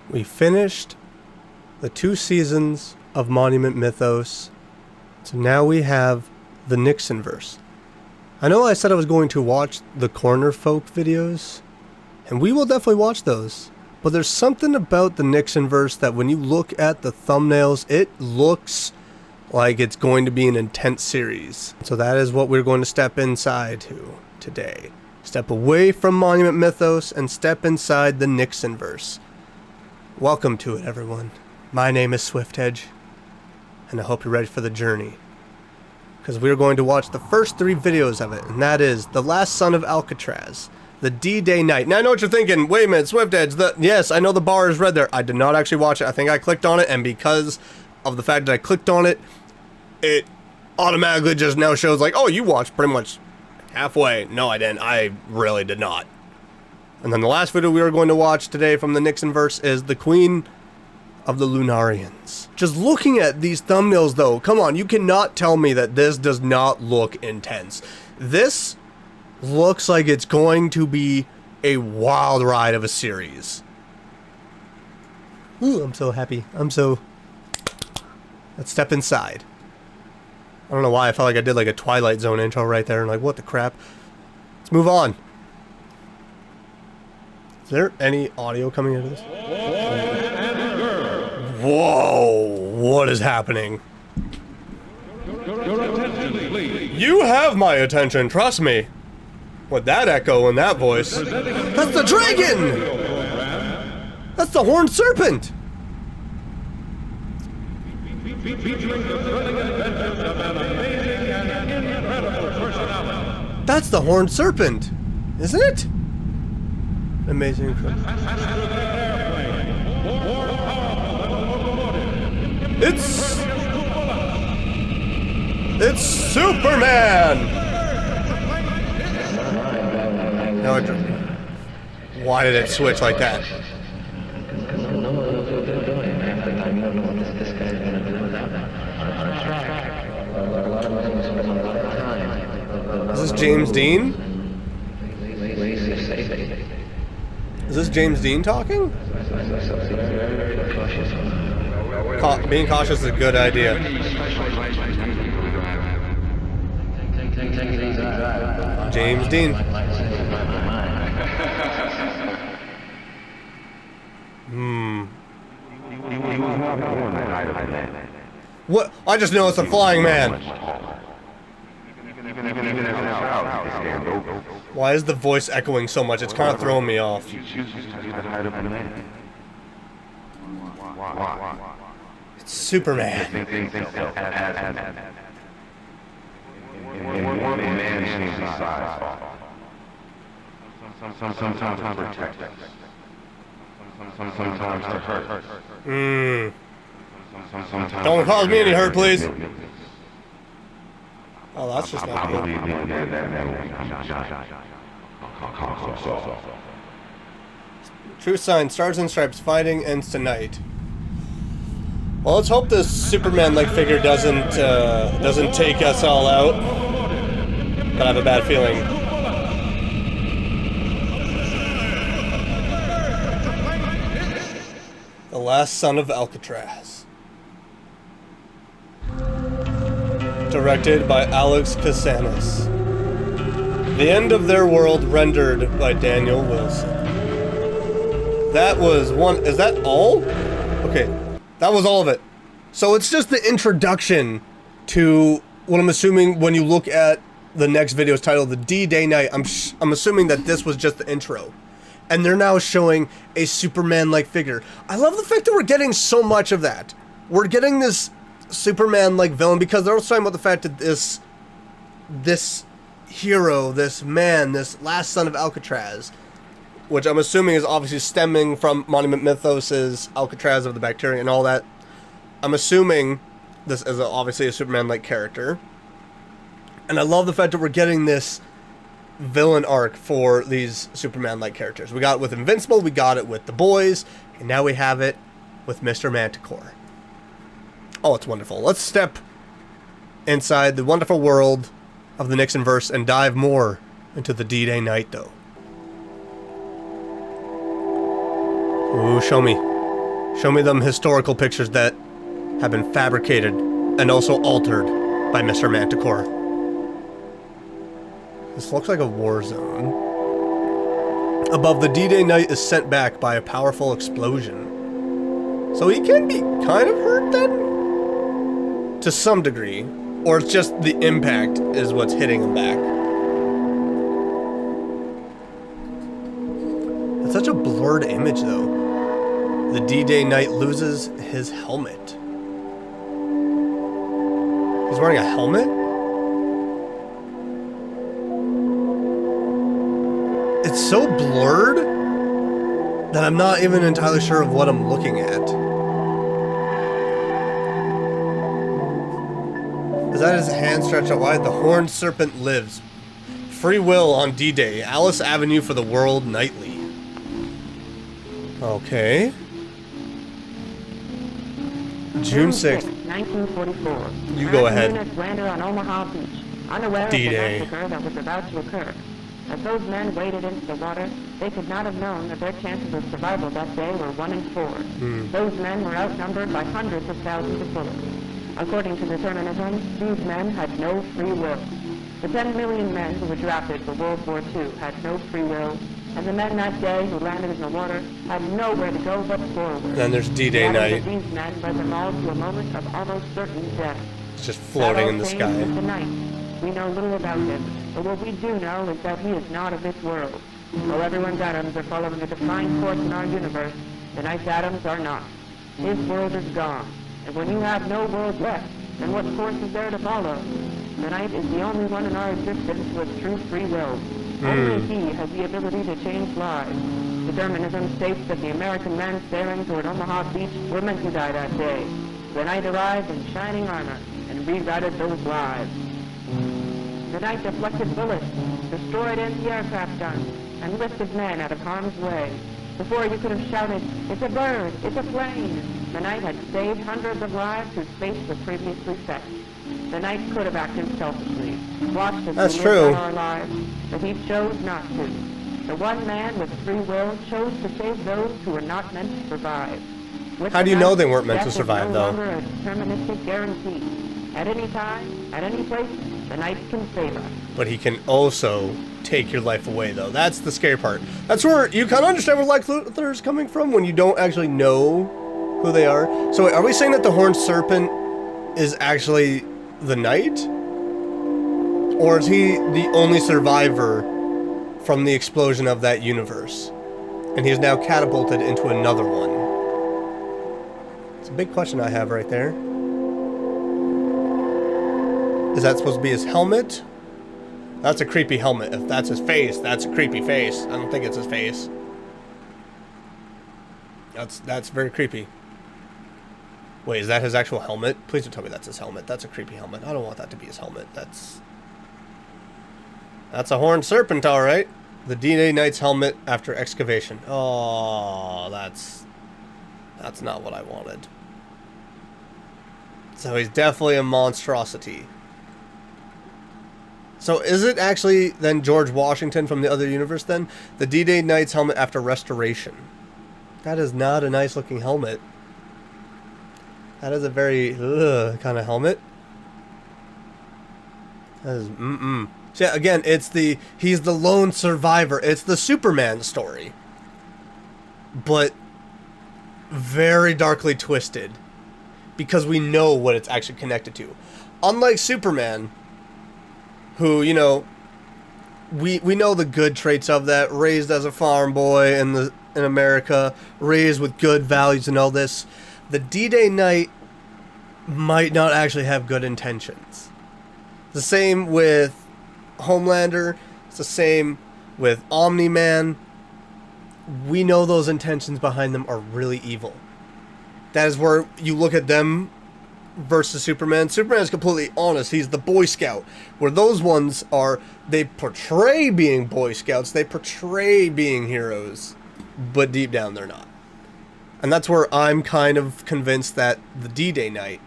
We finished the 2 seasons of Monument Mythos, so now we have the Nixonverse. I know I said I was going to watch the Corner Folk videos, and we will definitely watch those, but there's something about the Nixonverse that when you look at the thumbnails, it looks like it's going to be an intense series. So that is what we're going to step inside to today. Step away from Monument Mythos and step inside the Nixonverse. Welcome to it, everyone. My name is Swiftedge, and I hope you're ready for the journey. Because we're going to watch the first 3 videos of it, and that is The Last Son of Alcatraz, the D-Day Night. Now I know what you're thinking, wait a minute, Swiftedge, yes, I know the bar is red there. I did not actually watch it. I think I clicked on it, and because of the fact that I clicked on it, it automatically just now shows like, oh, you watched pretty much halfway. No, I didn't. I really did not. And then the last video we are going to watch today from the Nixonverse is The Queen of the Lunarians. Just looking at these thumbnails though, come on, you cannot tell me that this does not look intense. This looks like it's going to be a wild ride of a series. Ooh, I'm so happy. Let's step inside. I don't know why I felt like I did like a Twilight Zone intro right there and like, what the crap? Let's move on. Is there any audio coming into this? Whoa, what is happening? You have my attention, trust me. With that echo and that voice. That's the dragon! That's the horned serpent! That's the horned serpent, isn't it? Amazing. It's Superman! No, why did it switch like that? Is this James Dean? Is this James Dean talking? Being cautious is a good idea. James Dean. What? I just know it's a flying man. Why is the voice echoing so much? It's kind of throwing me off. It's Superman. Sometimes to protect, sometimes to hurt. Don't cause me any hurt, please. Oh, that's just not good. True sign, stars and stripes, fighting ends tonight. Well, let's hope this Superman-like figure doesn't take us all out. But I have a bad feeling. The Last Son of Alcatraz. Directed by Alex Casanis. The End of Their World rendered by Daniel Wilson. That was one. Is that all? Okay, that was all of it. So it's just the introduction to what I'm assuming when you look at the next video's title, the D-Day Night. I'm assuming that this was just the intro. And they're now showing a Superman-like figure. I love the fact that we're getting so much of that. We're getting this Superman-like villain because they're also talking about the fact that this hero, this man, this last son of Alcatraz, which I'm assuming is obviously stemming from Monument Mythos' Alcatraz of the Bacteria and all that. I'm assuming this is obviously a Superman-like character. And I love the fact that we're getting this villain arc for these Superman-like characters. We got it with Invincible, we got it with The Boys, and now we have it with Mr. Manticore. Oh, it's wonderful. Let's step inside the wonderful world of the Nixonverse and dive more into the D-Day night, though. Ooh, show me. Show me them historical pictures that have been fabricated and also altered by Mr. Manticore. This looks like a war zone. Above, the D-Day night is sent back by a powerful explosion. So he can be kind of hurt then? To some degree. Or it's just the impact is what's hitting him back. It's such a blurred image though. The D-Day knight loses his helmet. He's wearing a helmet? It's so blurred that I'm not even entirely sure of what I'm looking at. Is that his hand stretched out wide? The horned serpent lives. Free will on D-Day. Alice Avenue for the world nightly. Okay. June 6th, 1944. You go ahead. Units landed on Omaha Beach, unaware D-Day. of the massacre that was about to occur. As those men waded into the water, they could not have known that their chances of survival that day were 1 in 4. Those men were outnumbered by hundreds of thousands of bullets. According to determinism, these men had no free will. The 10 million men who were drafted for World War II had no free will, and the men that day who landed in the water had nowhere to go but forward. Then there's D-Day night. These men led them all to a moment of almost certain death. It's just floating in the sky. The night. We know little about him, but what we do know is that he is not of this world. Though everyone's atoms are following a defined course in our universe, the night's atoms are not. His world is gone, and when you have no world left, then what course is there to follow? The night is the only one in our existence with true free will. Only he has the ability to change lives. Determinism states that the American men sailing toward Omaha Beach were meant to die that day. The night arrived in shining armor and rerouted those lives. The night deflected bullets, destroyed anti-aircraft guns, and lifted men out of harm's way. Before you could have shouted, "It's a bird! It's a plane!" The night had saved hundreds of lives whose fates were previously set. The night could have acted selfishly, watched as we lived our lives, but he chose not to. The one man with free will chose to save those who were not meant to survive. How do you know they weren't meant to survive, though? Death is no longer a deterministic guarantee. At any time, at any place, the night can save us. But he can also take your life away, though. That's the scary part. That's where you kind of understand where Lex Luthor is coming from when you don't actually know who they are. So are we saying that the Horned Serpent is actually the Knight? Or is he the only survivor from the explosion of that universe? And he's now catapulted into another one. It's a big question I have right there. Is that supposed to be his helmet? That's a creepy helmet. If that's his face, that's a creepy face. I don't think it's his face. That's very creepy. Wait, is that his actual helmet? Please don't tell me that's his helmet. That's a creepy helmet. I don't want that to be his helmet. That's a horned serpent, all right. The D-Day Knight's helmet after excavation. Oh, that's not what I wanted. So he's definitely a monstrosity. So is it actually then George Washington from the other universe then? The D-Day Knight's helmet after restoration. That is not a nice looking helmet. That is a very kind of helmet. That is So yeah, again, he's the lone survivor. It's the Superman story. But very darkly twisted. Because we know what it's actually connected to. Unlike Superman, who, you know, we know the good traits of that, raised as a farm boy in America, raised with good values and all this. The D-Day Knight might not actually have good intentions. The same with Homelander. It's the same with Omni-Man. We know those intentions behind them are really evil. That is where you look at them versus Superman. Superman is completely honest. He's the Boy Scout. Where those ones are, they portray being Boy Scouts. They portray being heroes. But deep down, they're not. And that's where I'm kind of convinced that the D-Day Knight,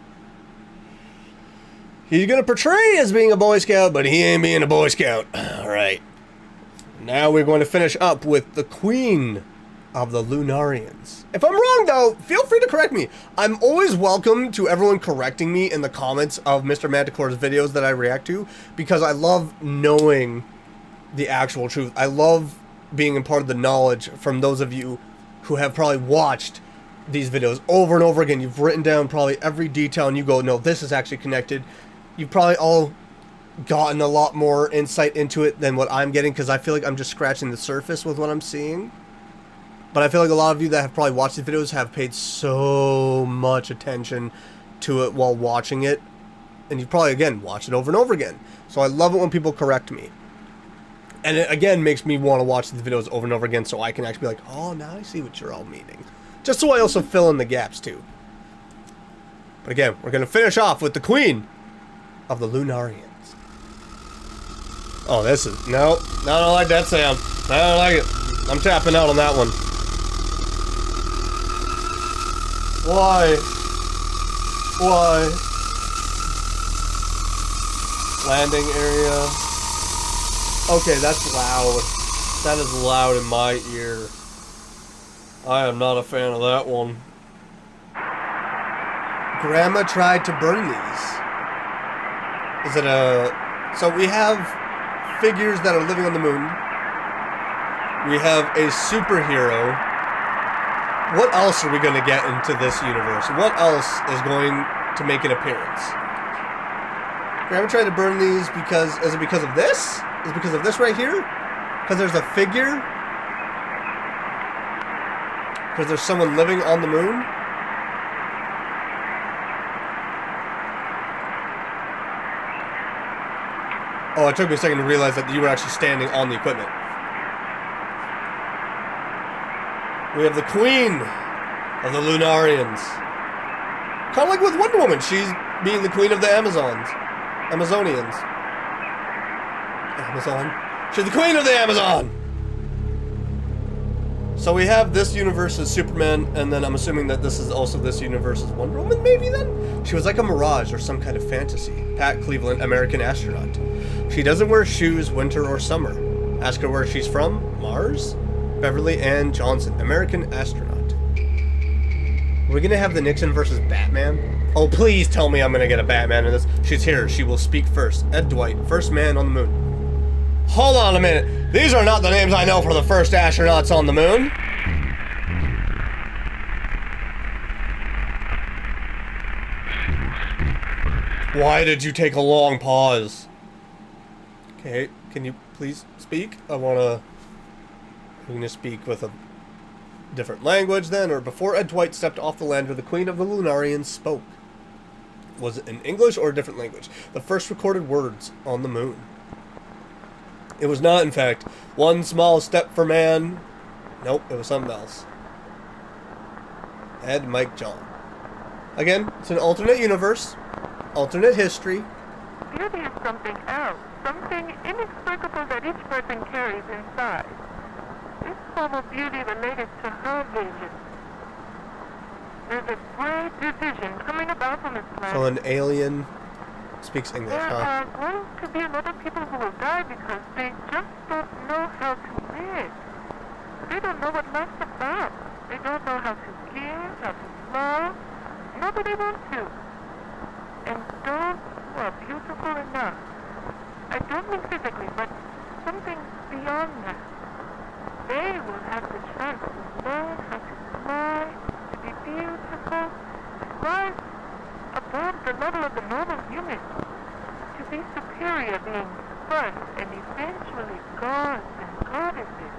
he's going to portray as being a Boy Scout, but he ain't being a Boy Scout. Alright. Now we're going to finish up with the Queen of the Lunarians. If I'm wrong, though, feel free to correct me. I'm always welcome to everyone correcting me in the comments of Mr. Manticore's videos that I react to, because I love knowing the actual truth. I love being a part of the knowledge from those of you who have probably watched these videos over and over again. You've written down probably every detail and you go, no, this is actually connected. You've probably all gotten a lot more insight into it than what I'm getting, because I feel like I'm just scratching the surface with what I'm seeing. But I feel like a lot of you that have probably watched these videos have paid so much attention to it while watching it. And you've probably, again, watched it over and over again. So I love it when people correct me. And it, again, makes me want to watch these videos over and over again so I can actually be like, oh, now I see what you're all meaning. Just so I also fill in the gaps, too. But again, we're going to finish off with the Queen of the Lunarians. Oh, this is... No, I don't like that sound. I don't like it. I'm tapping out on that one. Why? Why? Landing area. Okay, that's loud. That is loud in my ear. I am not a fan of that one. Grandma tried to burn these. Is it a... So we have figures that are living on the moon. We have a superhero. What else are we going to get into this universe? What else is going to make an appearance? Grandma tried to burn these because... Is it because of this? Is it because of this right here? Because there's a figure? Because there's someone living on the moon? Oh, it took me a second to realize that you were actually standing on the equipment. We have the Queen of the Lunarians. Kind of like with Wonder Woman. She's being the Queen of the Amazonians. Amazon. She's the Queen of the Amazon! So we have this universe's Superman, and then I'm assuming that this is also this universe's Wonder Woman, maybe then? She was like a mirage or some kind of fantasy. Pat Cleveland, American astronaut. She doesn't wear shoes winter or summer. Ask her where she's from. Mars? Beverly Ann Johnson, American astronaut. Are we gonna have the Nixon versus Batman? Oh, please tell me I'm gonna get a Batman in this. She's here. She will speak first. Ed Dwight, first man on the moon. Hold on a minute. These are not the names I know for the first astronauts on the moon. Why did you take a long pause? Okay, can you please speak? I'm gonna speak with a different language then, or before Ed Dwight stepped off the lander, the Queen of the Lunarians spoke. Was it in English or a different language? The first recorded words on the moon. It was not, in fact, one small step for man. Nope, it was something else. Ed Mike John. Again, it's an alternate universe, alternate history. Beauty is something else, something inexplicable that each person carries inside. This form of beauty related to her vision. There's a great division coming about from this planet. So an alien speaks English, There huh? are going to be a lot of people who will die because they just don't know how to live. They don't know what life's about. They don't know how to give, how to love. Nobody wants to. And those who are beautiful enough, I don't mean physically, but something beyond that. They will have the chance to learn how to fly, to be beautiful, to rise above the level of the normal human, to be superior beings first and eventually gods and goddesses.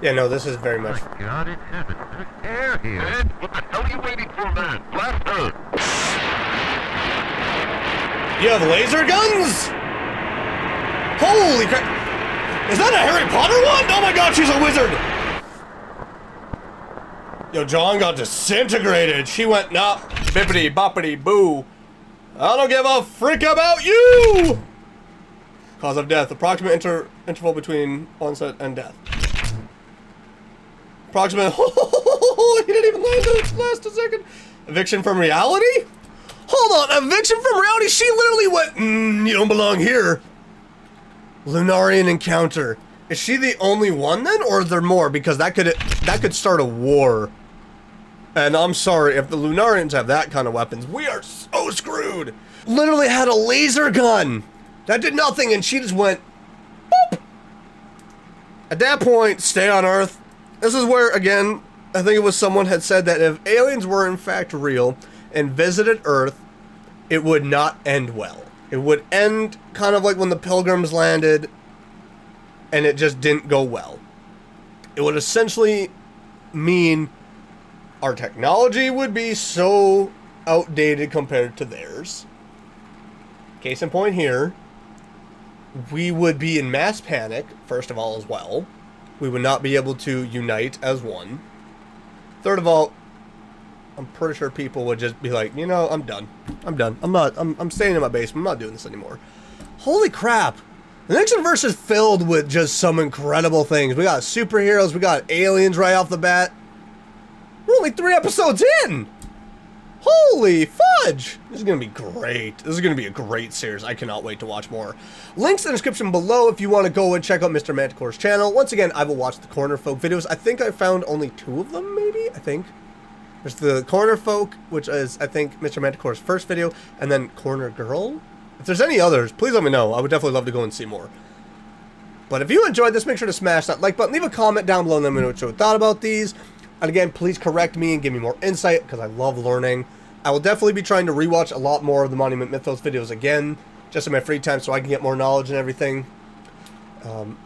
Yeah, no, this is very much... My God in heaven, there's air here. Ed, what the hell are you waiting for, man? Blast her! You have laser guns? Holy crap! Is that a Harry Potter one? Oh my god, she's a wizard! Yo, John got disintegrated. She went, nah, bippity boppity boo. I don't give a freak about you! Cause of death. Approximate interval between onset and death. Approximate... He didn't even land it last a second. Eviction from reality? Hold on, eviction from reality? She literally went, you don't belong here. Lunarian encounter. Is she the only one then, or are there more? Because that could start a war. And I'm sorry, if the Lunarians have that kind of weapons, we are so screwed. Literally had a laser gun. That did nothing, and she just went, boop. At that point, stay on Earth. This is where, again, I think it was someone had said that if aliens were in fact real and visited Earth, it would not end well. It would end kind of like when the Pilgrims landed, and it just didn't go well. It would essentially mean our technology would be so outdated compared to theirs. Case in point here, we would be in mass panic, first of all, as well. We would not be able to unite as one. Third of all, I'm pretty sure people would just be like, you know, I'm done. I'm staying in my basement. I'm not doing this anymore. Holy crap. The Nixonverse is filled with just some incredible things. We got superheroes, we got aliens right off the bat. We're only 3 episodes in! Holy fudge! This is gonna be great. This is gonna be a great series. I cannot wait to watch more. Links in the description below if you want to go and check out Mr. Manticore's channel. Once again, I will watch the Corner Folk videos. I think I found only 2 of them, maybe? I think. There's the Corner Folk, which is, I think, Mr. Manticore's first video, and then Corner Girl? If there's any others, please let me know. I would definitely love to go and see more. But if you enjoyed this, make sure to smash that like button. Leave a comment down below and let me know what you thought about these. And again, please correct me and give me more insight, because I love learning. I will definitely be trying to rewatch a lot more of the Monument Mythos videos again, just in my free time, so I can get more knowledge and everything.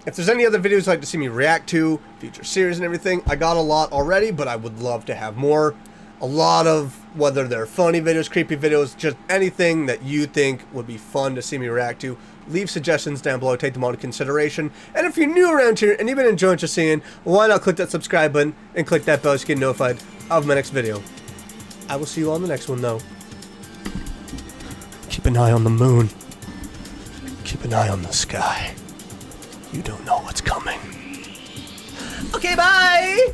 If there's any other videos you'd like to see me react to, future series and everything, I got a lot already, but I would love to have more. A lot of, whether they're funny videos, creepy videos, just anything that you think would be fun to see me react to. Leave suggestions down below, take them all into consideration. And if you're new around here and you've been enjoying what you're seeing, why not click that subscribe button and click that bell so you get notified of my next video. I will see you on the next one, though. Keep an eye on the moon. Keep an eye on the sky. You don't know what's coming. Okay, bye!